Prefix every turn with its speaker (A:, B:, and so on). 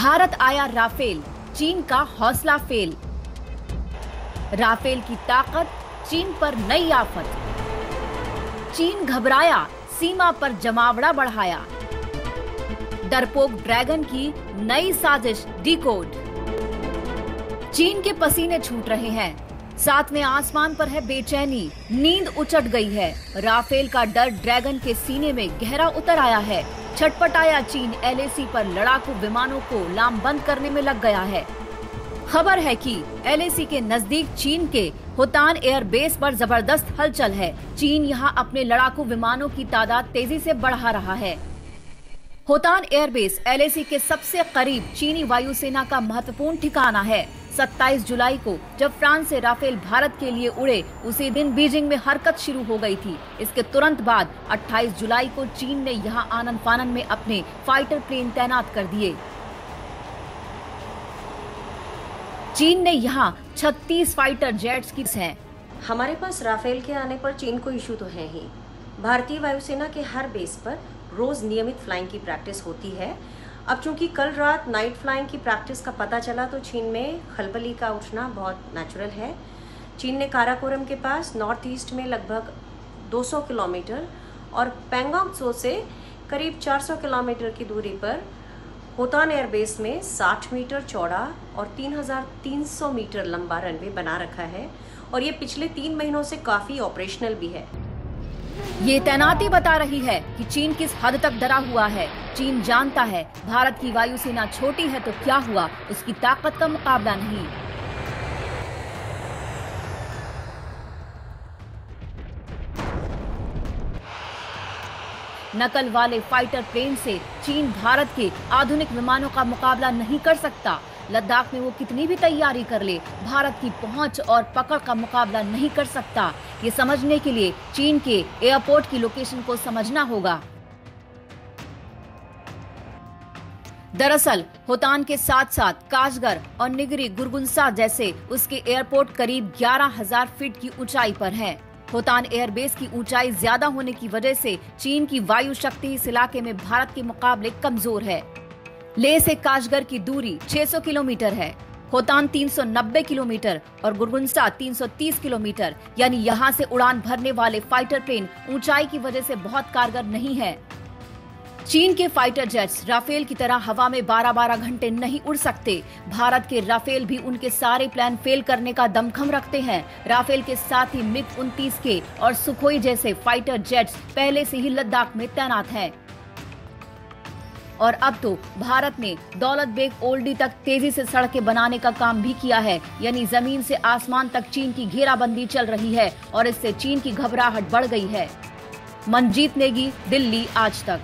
A: भारत आया राफेल, चीन का हौसला फेल। राफेल की ताकत, चीन पर नई आफत। चीन घबराया, सीमा पर जमावड़ा बढ़ाया। डरपोक ड्रैगन की नई साजिश डिकोड। चीन के पसीने छूट रहे हैं, साथ में आसमान पर है बेचैनी, नींद उचट गई है। राफेल का डर ड्रैगन के सीने में गहरा उतर आया है। छटपटाया चीन LAC पर लड़ाकू विमानों को लामबंद करने में लग गया है। खबर है कि LAC के नजदीक चीन के होतान एयरबेस पर जबरदस्त हलचल है। चीन यहां अपने लड़ाकू विमानों की तादाद तेजी से बढ़ा रहा है। होतान एयरबेस LAC के सबसे करीब चीनी वायुसेना का महत्वपूर्ण ठिकाना है। 27 जुलाई को जब फ्रांस से राफेल भारत के लिए उड़े, उसी दिन बीजिंग में हरकत शुरू हो गई थी। इसके तुरंत बाद 28 जुलाई को चीन ने यहां आनन फानन में अपने फाइटर प्लेन तैनात कर दिए। चीन ने यहां 36 फाइटर जेट्स की हैं।
B: हमारे पास राफेल के आने पर चीन को इशू तो है ही। भारतीय वायुसेना के हर बेस पर रोज नियमित फ्लाइंग की प्रैक्टिस होती है। अब चूंकि कल रात नाइट फ्लाइंग की प्रैक्टिस का पता चला तो चीन में खलबली का उठना बहुत नेचुरल है। चीन ने काराकोरम के पास नॉर्थ ईस्ट में लगभग 200 किलोमीटर और पैंगोंग त्सो से करीब 400 किलोमीटर की दूरी पर होतान एयरबेस में 60 मीटर चौड़ा और 3300 मीटर लंबा रनवे बना रखा है और ये पिछले 3 महीनों से काफी ऑपरेशनल भी है।
A: ये तैनाती बता रही है कि चीन किस हद तक डरा हुआ है। चीन जानता है भारत की वायुसेना छोटी है तो क्या हुआ, उसकी ताकत का मुकाबला नहीं। नकल वाले फाइटर प्लेन से चीन भारत के आधुनिक विमानों का मुकाबला नहीं कर सकता। लद्दाख में वो कितनी भी तैयारी कर ले, भारत की पहुंच और पकड़ का मुकाबला नहीं कर सकता। ये समझने के लिए चीन के एयरपोर्ट की लोकेशन को समझना होगा। दरअसल होतान के साथ साथ काशगर और निगरी गुरगुनसा जैसे उसके एयरपोर्ट करीब 11,000 फीट की ऊंचाई पर है। होतान एयरबेस की ऊंचाई ज्यादा होने की वजह से चीन की वायु शक्ति इस इलाके में भारत के मुकाबले कमजोर है। लेह से काशगर की दूरी 600 किलोमीटर है, होतान 390 किलोमीटर और गुरगुनसा 330 किलोमीटर, यानी यहाँ से उड़ान भरने वाले फाइटर प्लेन ऊंचाई की वजह से बहुत कारगर नहीं है। चीन के फाइटर जेट्स राफेल की तरह हवा में 12-12 घंटे नहीं उड़ सकते। भारत के राफेल भी उनके सारे प्लान फेल करने का दमखम रखते हैं। राफेल के साथ ही MiG-29 के और सुखोई जैसे फाइटर जेट्स पहले से ही लद्दाख में तैनात हैं। और अब तो भारत ने दौलत बेग ओल्डी तक तेजी से सड़कें बनाने का काम भी किया है, यानी जमीन से आसमान तक चीन की घेराबंदी चल रही है और इससे चीन की घबराहट बढ़ गई है। मनजीत नेगी, दिल्ली आज तक।